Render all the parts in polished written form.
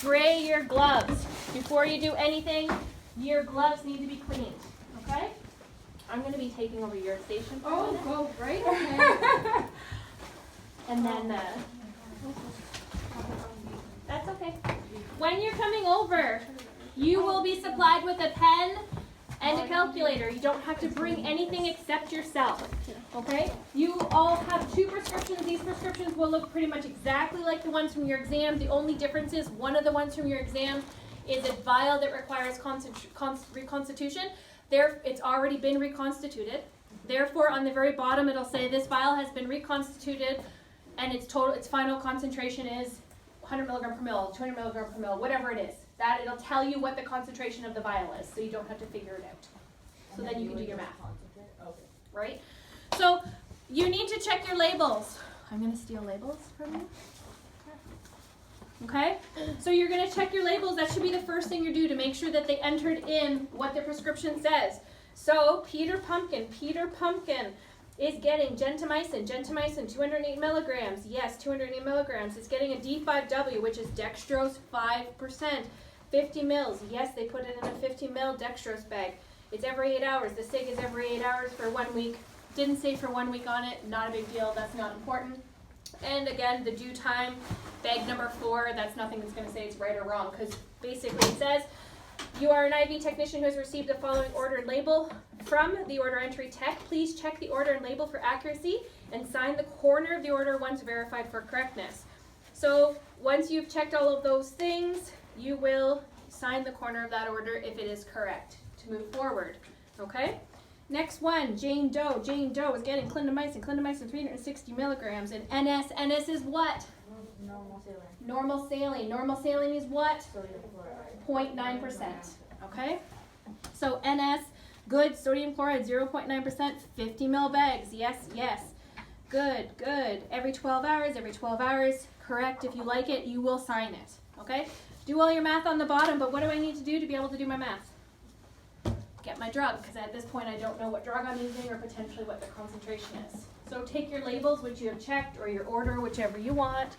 spray your gloves. Before you do anything, your gloves need to be cleaned, okay? I'm going to be taking over your station for a minute. Go right ahead. And then, that's okay. When you're coming over, you will be supplied with a pen and a calculator. You don't have to bring anything except yourself, okay? You all have 2 prescriptions. These prescriptions will look pretty much exactly like the ones from your exam. The only difference is one of the ones from your exam is a vial that requires reconstitution. It's already been reconstituted. Therefore, on the very bottom, it'll say this vial has been reconstituted, and its final concentration is 100 milligram per mil, 200 milligram per mil, whatever it is. That it'll tell you what the concentration of the vial is, so you don't have to figure it out. So then you can do your math. Right? So you need to check your labels. I'm going to steal labels from you. Okay? So you're going to check your labels. That should be the first thing you do to make sure that they entered in what the prescription says. So Peter Pumpkin is getting gentamicin, 208 milligrams. Yes, 208 milligrams. It's getting a D5W, which is dextrose 5%. 50 mils. Yes, they put it in a 50 mil dextrose bag. It's every 8 hours. The SIG is every 8 hours for 1 week. Didn't say for 1 week on it. Not a big deal. That's not important. And again, the due time, bag number 4, that's nothing that's going to say it's right or wrong, because basically it says, you are an IV technician who has received the following order and label from the order entry tech. Please check the order and label for accuracy and sign the corner of the order once verified for correctness. So once you've checked all of those things, you will sign the corner of that order if it is correct to move forward. Okay? Next one, Jane Doe. Jane Doe is getting clindamycin 360 milligrams. And NS. NS is what? Normal saline. Normal saline. Normal saline is what? Sodium chloride. 0.9%. Okay? So NS, good. Sodium chloride, 0.9%. 50 mil bags. Yes, yes. Good, good. Every 12 hours. Correct. If you like it, you will sign it. Okay? Do all your math on the bottom, but what do I need to do to be able to do my math? Get my drug, because at this point I don't know what drug I'm using or potentially what the concentration is. So take your labels, which you have checked, or your order, whichever you want,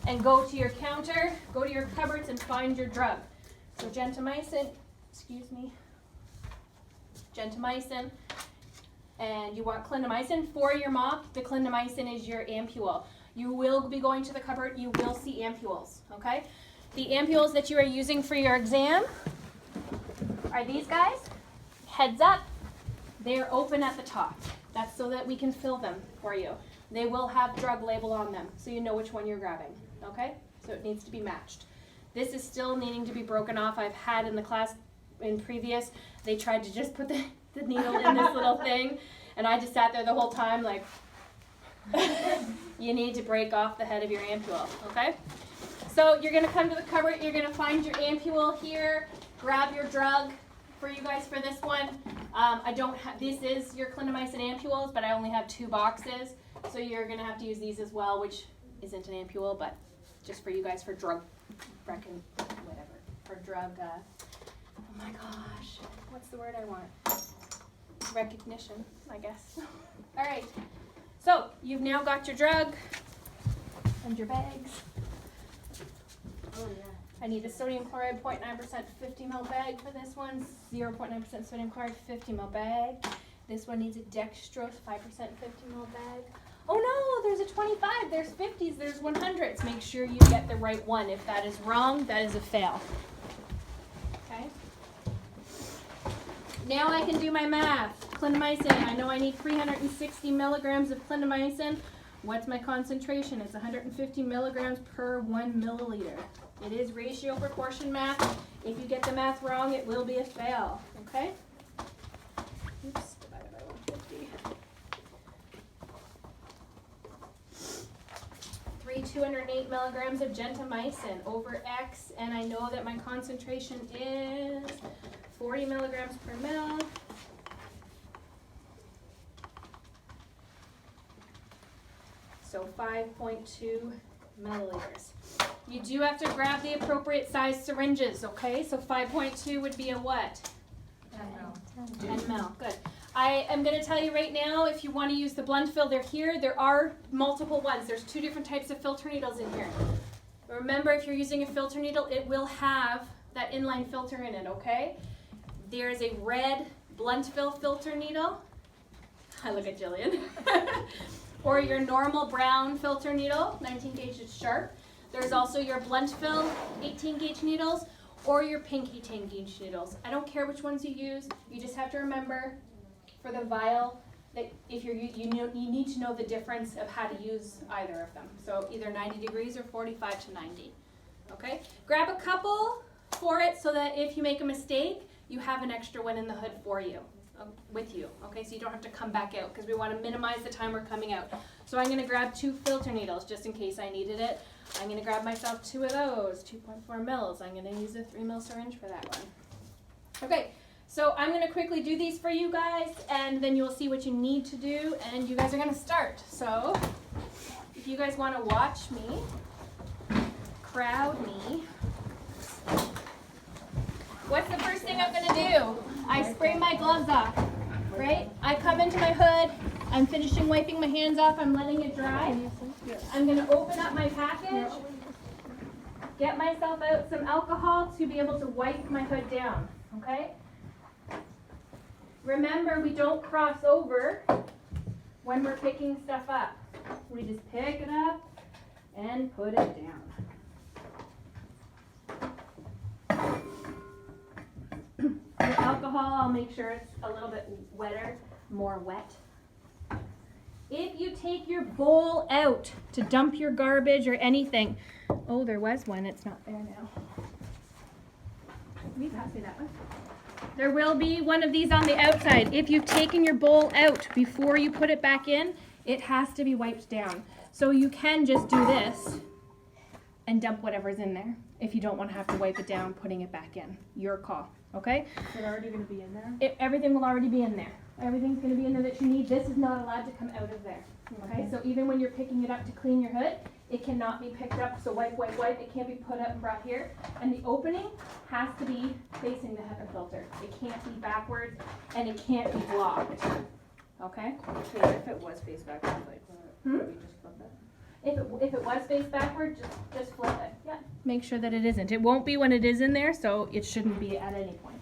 and go to your counter, go to your cupboards and find your drug. So gentamicin, and you want clindamycin. For your mock, the clindamycin is your ampule. You will be going to the cupboard, you will see ampules, okay? The ampules that you are using for your exam are these guys. Heads up, they're open at the top. That's so that we can fill them for you. They will have drug label on them, so you know which one you're grabbing, okay? So it needs to be matched. This is still needing to be broken off. I've had in the class in previous, they tried to just put the needle in this little thing, and I just sat there the whole time like, you need to break off the head of your ampule, okay? So you're gonna come to the cupboard, you're gonna find your ampule here, grab your drug. For you guys for this one, this is your clindamycin ampules, but I only have 2 boxes, so you're going to have to use these as well, which isn't an ampule, but just for you guys for drug, oh my gosh, what's the word I want? Recognition, I guess. All right, so you've now got your drug and your bags. Oh yeah. I need a sodium chloride 0.9% 50 ml bag for this one, 0.9% sodium chloride 50 ml bag. This one needs a dextrose 5% 50 ml bag. Oh no, there's a 25, there's 50s, there's 100s. Make sure you get the right one. If that is wrong, that is a fail. Okay? Now I can do my math. Clindamycin, I know I need 360 milligrams of clindamycin. What's my concentration? It's 150 milligrams per 1 milliliter. It is ratio proportion math. If you get the math wrong, it will be a fail. Okay? Oops, divided by 150. 208 milligrams of gentamicin over X, and I know that my concentration is 40 milligrams per mil. So 5.2 milliliters. You do have to grab the appropriate size syringes, okay? So 5.2 would be a what? 10 ml. Good. I am going to tell you right now, if you want to use the blunt fill, they're here. There are multiple ones. There's 2 different types of filter needles in here. Remember, if you're using a filter needle, it will have that inline filter in it, okay? There is a red blunt fill filter needle. I look at Jillian. Or your normal brown filter needle, 19 gauge is sharp. There's also your blunt fill 18 gauge needles or your pink 18 gauge needles. I don't care which ones you use. You just have to remember for the vial that if you need to know the difference of how to use either of them. So either 90 degrees or 45 to 90. Okay? Grab a couple for it so that if you make a mistake, you have an extra one in the hood for you, with you. Okay? So you don't have to come back out because we want to minimize the time we're coming out. So I'm going to grab 2 filter needles just in case I needed it. I'm going to grab myself 2 of those, 2.4 mils. I'm going to use a 3 mil syringe for that one. Okay. So I'm going to quickly do these for you guys, and then you'll see what you need to do, and you guys are going to start. So if you guys want to watch me, crowd me. What's the first thing I'm going to do? I spray my gloves off, right? I come into my hood. I'm finishing wiping my hands off. I'm letting it dry. I'm going to open up my package, get myself out some alcohol to be able to wipe my hood down, okay? Remember, we don't cross over when we're picking stuff up. We just pick it up and put it down. Your alcohol, I'll make sure it's a little bit wetter, more wet. If you take your bowl out to dump your garbage or anything, oh, there was one, it's not there now. Can you pass me that one? There will be one of these on the outside. If you've taken your bowl out before you put it back in, it has to be wiped down. So you can just do this and dump whatever's in there if you don't want to have to wipe it down, putting it back in. Your call, okay? Is it already going to be in there? Everything will already be in there. Everything's going to be in there that you need. This is not allowed to come out of there, okay? So even when you're picking it up to clean your hood, it cannot be picked up, so wipe, wipe, wipe. It can't be put up and brought here. And the opening has to be facing the HEPA filter. It can't be backwards, and it can't be blocked. Okay? Okay, if it was face backwards, like, we just flip it? If it was face backward, just flip it. Yeah. Make sure that it isn't. It won't be when it is in there, so it shouldn't be at any point.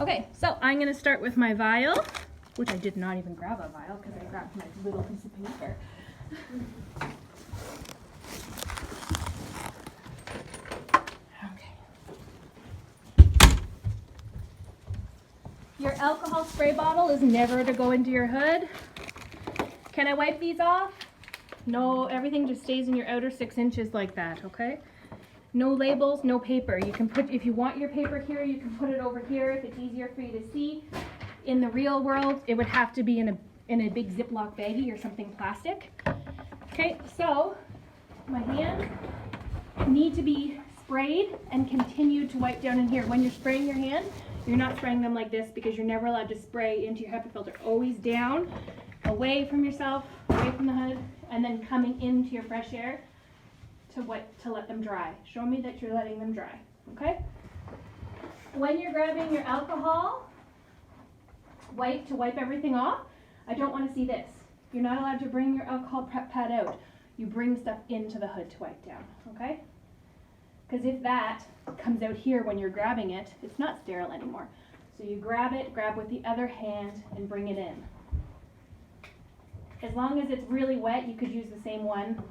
Okay, so I'm going to start with my vial, which I did not even grab a vial because I grabbed my little piece of paper. Your alcohol spray bottle is never to go into your hood. Can I wipe these off? No, everything just stays in your outer 6 inches like that, okay? No labels, no paper. You can put, if you want your paper here, you can put it over here if it's easier for you to see. In the real world, it would have to be in a big Ziploc baggie or something plastic. Okay, so my hands need to be sprayed and continue to wipe down in here. When you're spraying your hand, you're not spraying them like this because you're never allowed to spray into your HEPA filter. Always down, away from yourself, away from the hood, and then coming into your fresh air to let them dry. Show me that you're letting them dry, okay? When you're grabbing your alcohol wipe to wipe everything off, I don't want to see this. You're not allowed to bring your alcohol prep pad out. You bring stuff into the hood to wipe down, okay? Because if that comes out here when you're grabbing it, it's not sterile anymore. So you grab with the other hand and bring it in. As long as it's really wet, you could use the same one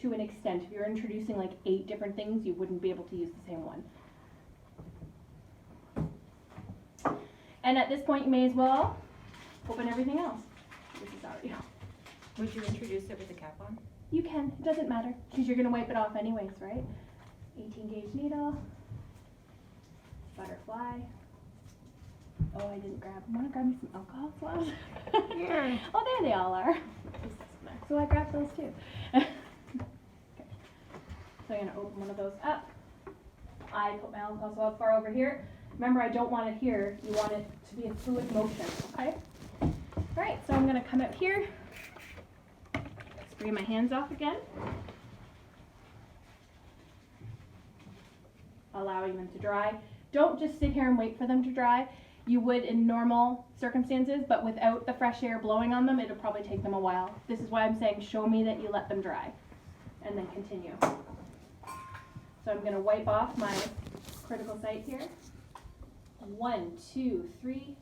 to an extent. If you're introducing like 8 different things, you wouldn't be able to use the same one. And at this point, you may as well open everything else. This is already on. Would you introduce it with the cap on? You can, it doesn't matter, because you're going to wipe it off anyways, right? 18 gauge needle, butterfly. Oh, I didn't grab, want to grab me some alcohol swabs? Yeah. Oh, there they all are. So I grabbed those too. Okay. So I'm going to open one of those up. I put my alcohol swab far over here. Remember, I don't want it here. You want it to be a fluid motion, okay? All right, so I'm going to come out here, spray my hands off again, allowing them to dry. Don't just sit here and wait for them to dry. You would in normal circumstances, but without the fresh air blowing on them, it'll probably take them a while. This is why I'm saying show me that you let them dry, and then continue. So I'm going to wipe off my critical sites here. 1, 2, 3.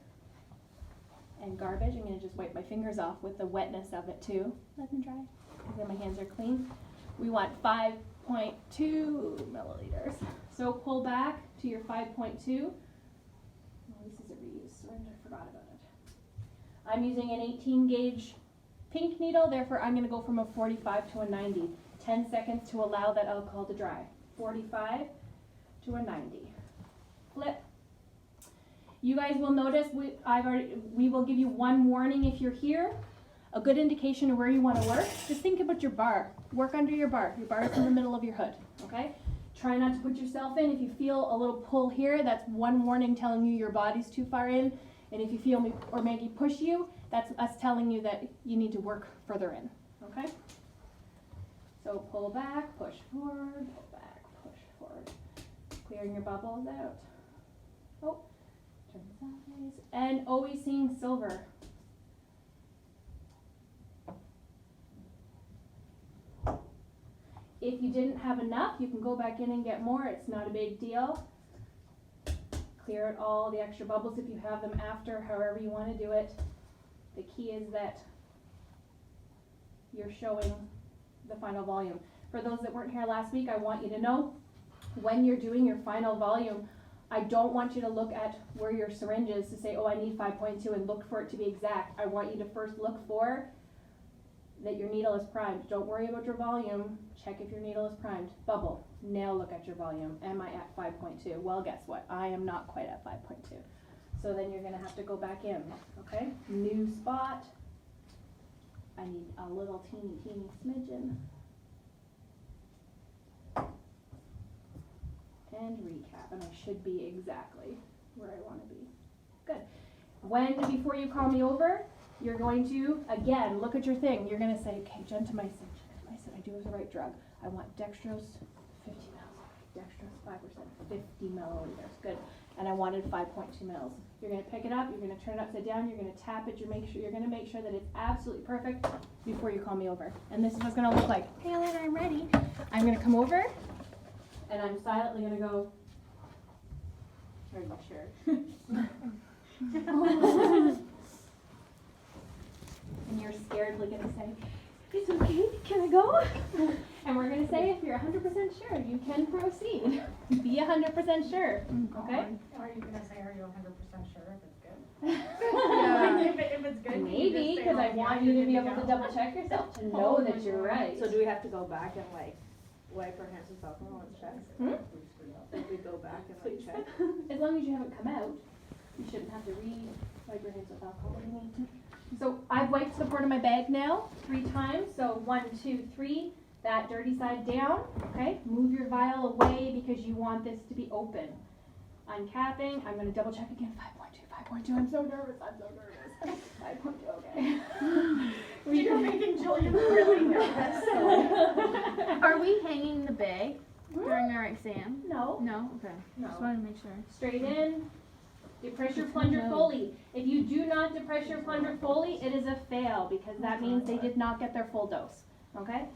And garbage. I'm going to just wipe my fingers off with the wetness of it too. Let them dry. Because then my hands are clean. We want 5.2 milliliters. So pull back to your 5.2. Well, this is a reused syringe. I forgot about it. I'm using an 18 gauge pink needle. Therefore, I'm going to go from a 45 to a 90. 10 seconds to allow that alcohol to dry. 45 to a 90. Flip. You guys will notice we will give you one warning if you're here. A good indication of where you want to work. Just think about your bar. Work under your bar. Your bar is in the middle of your hood. Okay? Try not to put yourself in. If you feel a little pull here, that's one warning telling you your body's too far in. And if you feel me or Maggie push you, that's us telling you that you need to work further in. Okay? So pull back, push forward, pull back, push forward. Clearing your bubbles out. Oh. Turn sideways, and always seeing silver. If you didn't have enough, you can go back in and get more. It's not a big deal. Clear out all the extra bubbles if you have them after, however you want to do it. The key is that you're showing the final volume. For those that weren't here last week, I want you to know when you're doing your final volume, I don't want you to look at where your syringe is to say, oh, I need 5.2 and look for it to be exact. I want you to first look for that your needle is primed. Don't worry about your volume. Check if your needle is primed. Bubble. Now look at your volume. Am I at 5.2? Well, guess what? I am not quite at 5.2. So then you're going to have to go back in. Okay? New spot. I need a little teeny smidgen. And recap, and I should be exactly where I want to be. Good. Before you call me over, you're going to, again, look at your thing. You're going to say, okay, gentamicin, I do have the right drug. I want dextrose, 50 mils. Dextrose, 5%, 50 milliliters. Good. And I wanted 5.2 mils. You're going to pick it up, you're going to turn it upside down, you're going to tap it, you're going to make sure that it's absolutely perfect before you call me over. And this is what it's going to look like. Hey, Elena, I'm ready. I'm going to come over. And I'm silently going to go, are you sure? And you're scaredly going to say, it's okay, can I go? And we're going to say, if you're 100% sure, you can proceed. Be 100% sure, okay? Are you going to say, are you 100% sure if it's good? Yeah. If it's good, Maybe, because I want you to be able to double check yourself to know that you're right. So do we have to go back and like wipe our hands with alcohol and check? If we go back and like check? As long as you haven't come out, you shouldn't have to wipe your hands with alcohol when you need to. So I've wiped the port of my bag now 3 times. So 1, 2, 3. That dirty side down. Okay. Move your vial away because you want this to be open. Uncapping. I'm going to double check again. 5.2. I'm so nervous. 5.2. Okay. You're making Julia really nervous. Are we hanging the bag during our exam? No. No? Okay. No. Just wanted to make sure. Straight in. Depress your plunger fully. If you do not depress your plunger fully, it is a fail because that means they did not get their full dose. Okay?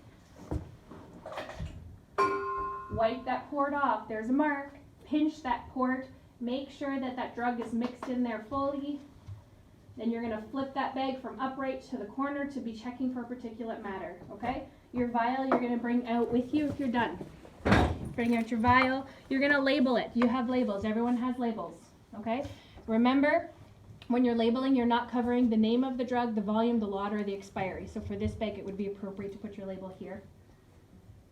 Wipe that port off. There's a mark. Pinch that port. Make sure that that drug is mixed in there fully. Then you're going to flip that bag from upright to the corner to be checking for particulate matter. Okay? Your vial you're going to bring out with you if you're done. Bring out your vial. You're going to label it. You have labels. Everyone has labels. Okay? Remember, when you're labeling, you're not covering the name of the drug, the volume, the lot, or the expiry. So for this bag, it would be appropriate to put your label here.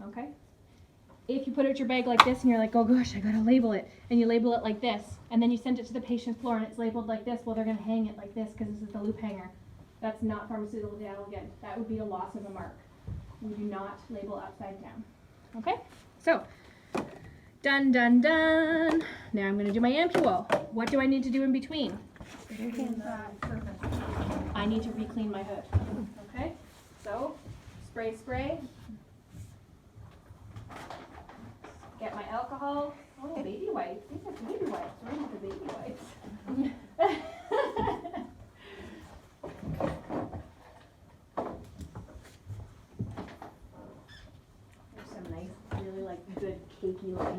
Okay? If you put out your bag like this and you're like, oh gosh, I gotta label it, and you label it like this, and then you send it to the patient's floor and it's labeled like this, well, they're gonna hang it like this because this is the loop hanger. That's not pharmaceutical data again. That would be a loss of a mark. We do not label upside down. Okay? So, done, done, done. Now I'm gonna do my ampule. What do I need to do in between? I need to re-clean my hood. Okay? So, spray. Get my alcohol. Oh, baby wipes. These are baby wipes. Where are the baby wipes? There's some nice, really like good cakey looking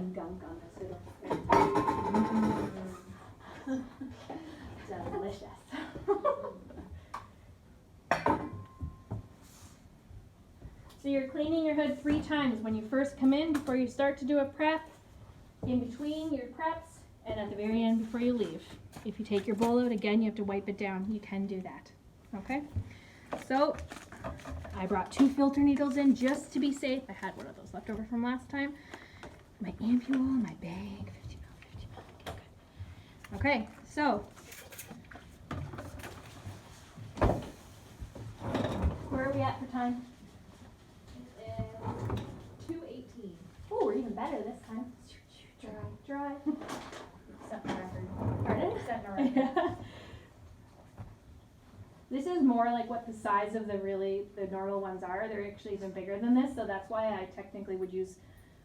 it Delicious. So you're cleaning your hood 3 times when you first come in before you start to do a prep, in between your preps, and at the very end before you leave. If you take your bowl out again, you have to wipe it down. You can do that. Okay? So I brought 2 filter needles in just to be safe. I had one of those left over from last time. My ampule, my bag, 50 ml. Okay, good. Okay, so where are we at for time? It is 2:18. Oh, we're even better this time. Dry. Set the record. Pardon? Set the record. This is more like what the size of the normal ones are. They're actually even bigger than this, so that's why I technically would use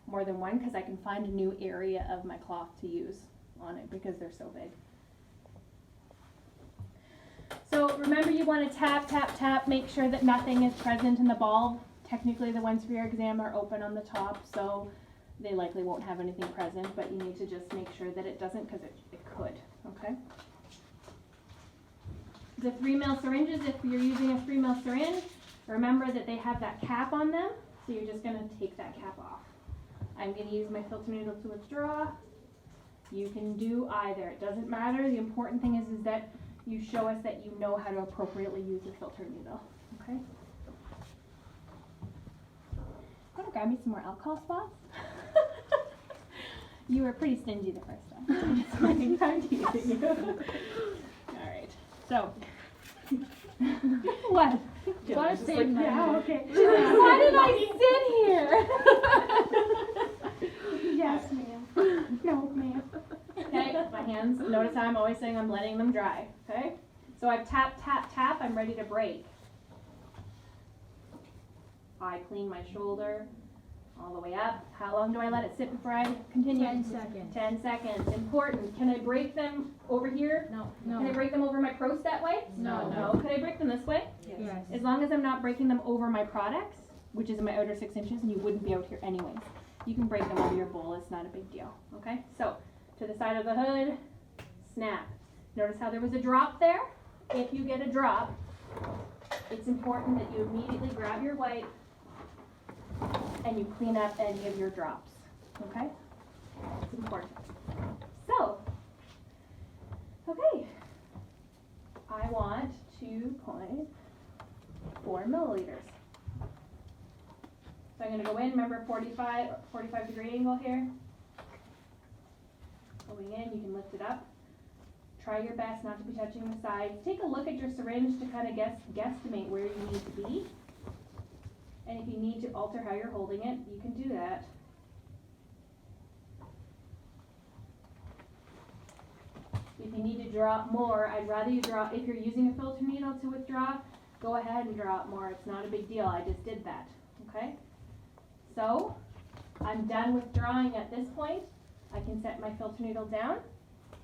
more than one, because I can find a new area of my cloth to use on it because they're so big. So remember, you want to tap, tap, tap, make sure that nothing is present in the ball. Technically the ones for your exam are open on the top, so they likely won't have anything present, but you need to just make sure that it doesn't, because it could, okay? The 3 ml syringes, if you're using a 3 ml syringe, remember that they have that cap on them, so you're just going to take that cap off. I'm going to use my filter needle to withdraw. You can do either. It doesn't matter. The important thing is that you show us that you know how to appropriately use your filter needle. Okay? Want to grab me some more alcohol spots? You were pretty stingy the first time. I'm teasing you. Alright. So. What? What? Yeah, okay. Why did I sit here? Yes, ma'am. No, ma'am. Okay, my hands, notice how I'm always saying I'm letting them dry, okay? So I've tap, tap, tap, I'm ready to break. I clean my shoulder all the way up. How long do I let it sit before I continue? 10 seconds. 10 seconds. Important. Can I break them over here? No. Can I break them over my pro that way? No. No. Can I break them this way? Yes. As long as I'm not breaking them over my products, which is my outer 6 inches, and you wouldn't be out here anyways. You can break them over your bowl, it's not a big deal, okay? So, to the side of the hood, snap. Notice how there was a drop there? If you get a drop, it's important that you immediately grab your wipe and you clean up any of your drops, okay? It's important. So, okay, I want 2.4 milliliters. So I'm going to go in, remember 45 degree angle here. Going in, you can lift it up. Try your best not to be touching the sides. Take a look at your syringe to kind of guesstimate where you need to be. And if you need to alter how you're holding it, you can do that. If you need to drop more, I'd rather you drop, if you're using a filter needle to withdraw, go ahead and drop more. It's not a big deal. I just did that, okay? So, I'm done withdrawing at this point. I can set my filter needle down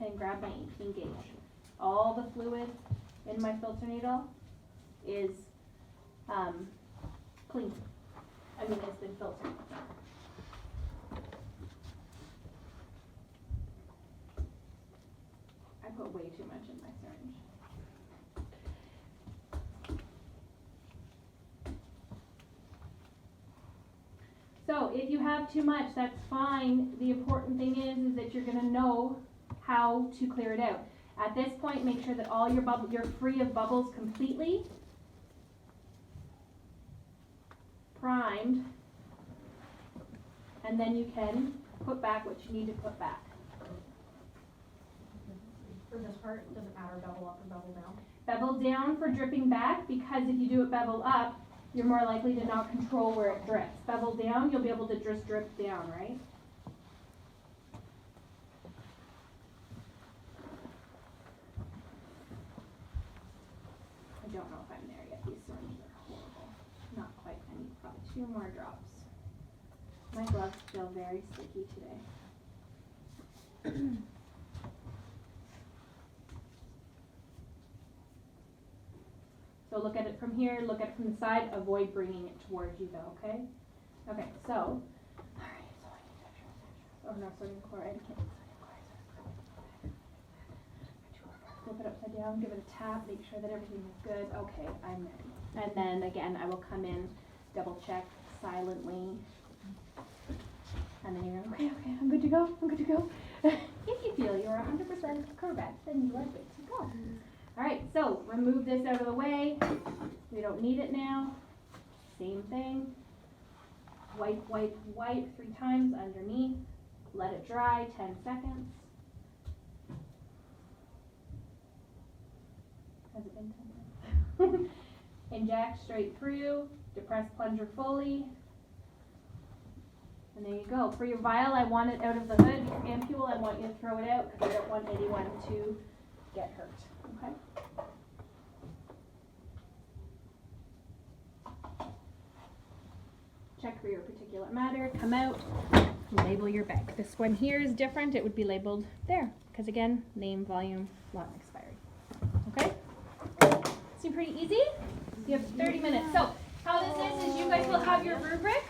and grab my 18 gauge. All the fluid in my filter needle is clean. I mean, it's been filtered. I put way too much in my syringe. So if you have too much, that's fine. The important thing is that you're going to know how to clear it out. At this point, make sure that all your you're free of bubbles completely. Primed. And then you can put back what you need to put back. For this part, does it matter bevel up or bevel down? Bevel down for dripping back, because if you do it bevel up, you're more likely to not control where it drips. Bevel down, you'll be able to just drip down, right? I don't know if I'm there yet. These syringes are horrible. Not quite. I need probably 2 more drops. My gloves feel very sticky today. So look at it from here, look at it from the side, avoid bringing it towards you though, okay? Okay, so, alright, so I need to Oh no, sodium chloride. Flip it upside down, give it a tap, make sure that everything is good. Okay, I'm ready. And then again, I will come in, double check silently. And then you're okay, I'm good to go, If you feel you're 100% correct, then you are good to go. Alright, so remove this out of the way. We don't need it now. Same thing. Wipe, wipe, wipe 3 times underneath. Let it dry 10 seconds. Has it been 10 minutes? Inject straight through, depress plunger fully. And there you go. For your vial, I want it out of the hood. Your ampule, I want you to throw it out because I don't want anyone to get hurt. Okay? Check for your particulate matter. Come out. Label your bag. This one here is different. It would be labeled there because again, name, volume, lot, and expiry. Okay? Seem pretty easy? You have 30 minutes. So how this is you guys will have your rubric.